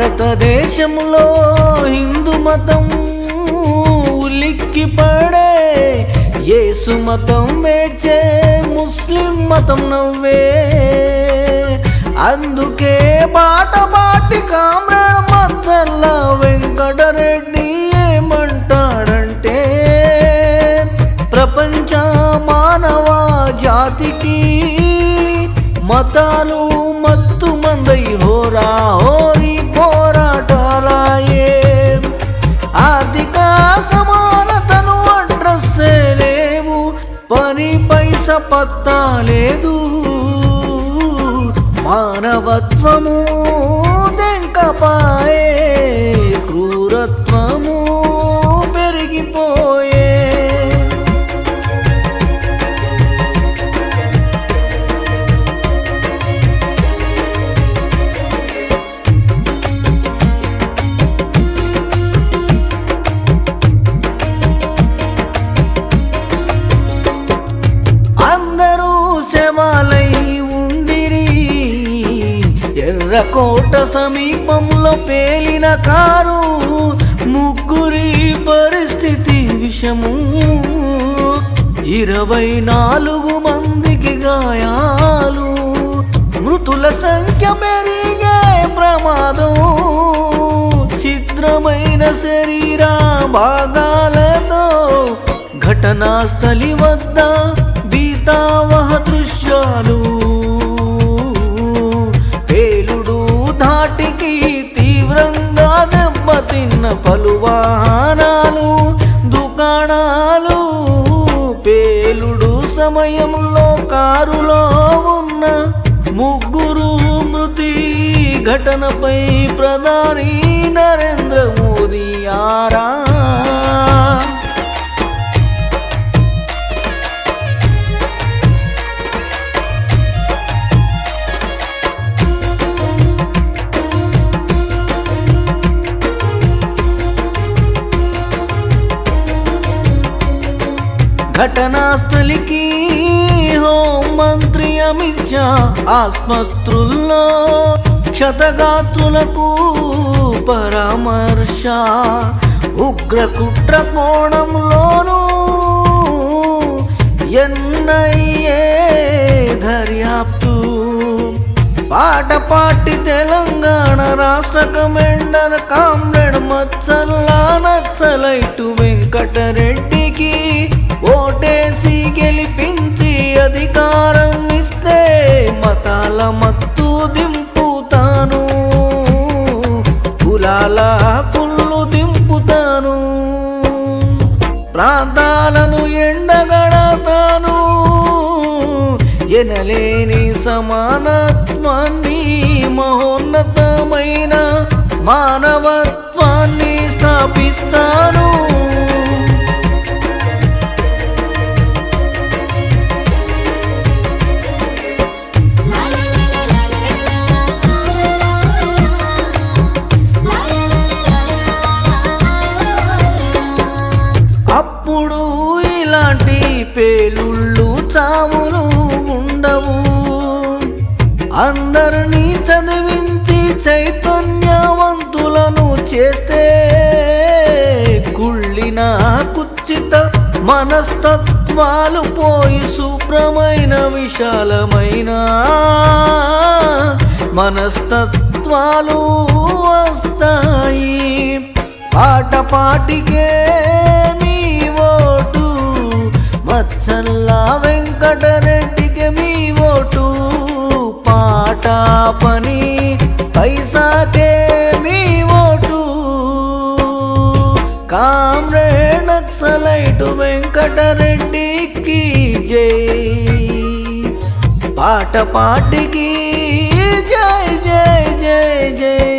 భారతదేశంలో హిందూ మతం ఉలిక్కి పడే, యేసు మతం మేడ్చే, ముస్లిం మతం నవ్వే. అందుకే బాట బాటి కామ్రేడ్ మచ్చల్ల వెంకటరెడ్డి ఏమంటాడంటే, ప్రపంచ మానవ జాతికి మతాలు మత్తు మందై హోరా హోరీ పోరాటాలయే. ఆర్థిక సమానతను అడ్రస్సే లేవు, పని పైస పత్తా లేదు. మానవత్వము దెంకపాయే, క్రూరత్వము పెరిగిపోయే. అందరూ శవాలై ఉండిరి, ఎర్రకోట సమీపంలో పేలిన కారు, ముగ్గురి పరిస్థితి విషము, 24 మందికి గాయాలు. మృతుల సంఖ్య పెరిగే ప్రమాదం, చిత్రమైన శరీర భాగాలతో ఘటనా స్థలి వద్ద భీతావహ దృశ్యాలు. పేలుడు ధాటికి తీవ్రంగా దెబ్బతిన్న పలు వాహనాలు, దుకాణాలు. పేలుడు సమయంలో కారులో ఉన్న 3 మృతి ఘటనపై ప్రధాని నరేంద్ర మోదీ ఆరా. ఘటనా స్థలికి హోంమంత్రి అమిత్ షా, ఆస్పత్రుల్లో క్షతగాత్రులకు పరామర్శ. ఉగ్ర కుట్ర కోణంలోనూ NIA దర్యాప్తు. పాట పాటి తెలంగాణ రాష్ట్ర కమాండర్ కామ్రేడ్ మచ్చల్ల నక్సలైటు వెంకటరెడ్డికి ఓటేసి గెలిపించి అధికారం ఇస్తే మతాల మత్తు దింపుతాను, కులాల కుళ్ళు దింపుతాను, ప్రాంతాలను ఎండగడతాను. ఎనలేని సమానత్వాన్ని, మహోన్నతమైన మానవత్వాన్ని స్థాపిస్తాను. అప్పుడు ఇలాంటి పేలుళ్ళు చావులు ఉండవు. అందరినీ చదివించి చైతన్యవంతులను చేస్తే కుళ్ళిన కుచ్చిత మనస్తత్వాలు పోయి శుభ్రమైన విశాలమైన మనస్తత్వాలు వస్తాయి. పాట పాటికే మీ ఓటు, మచ్చల్ల వెంకటరెడ్డికి మీ ఓటు. పాట పని పైసాకే మీ ఓటు. కామ్రేడ్ నక్సలైటు వెంకటరెడ్డికి జై. పాట పాటికి జై జై జై జై.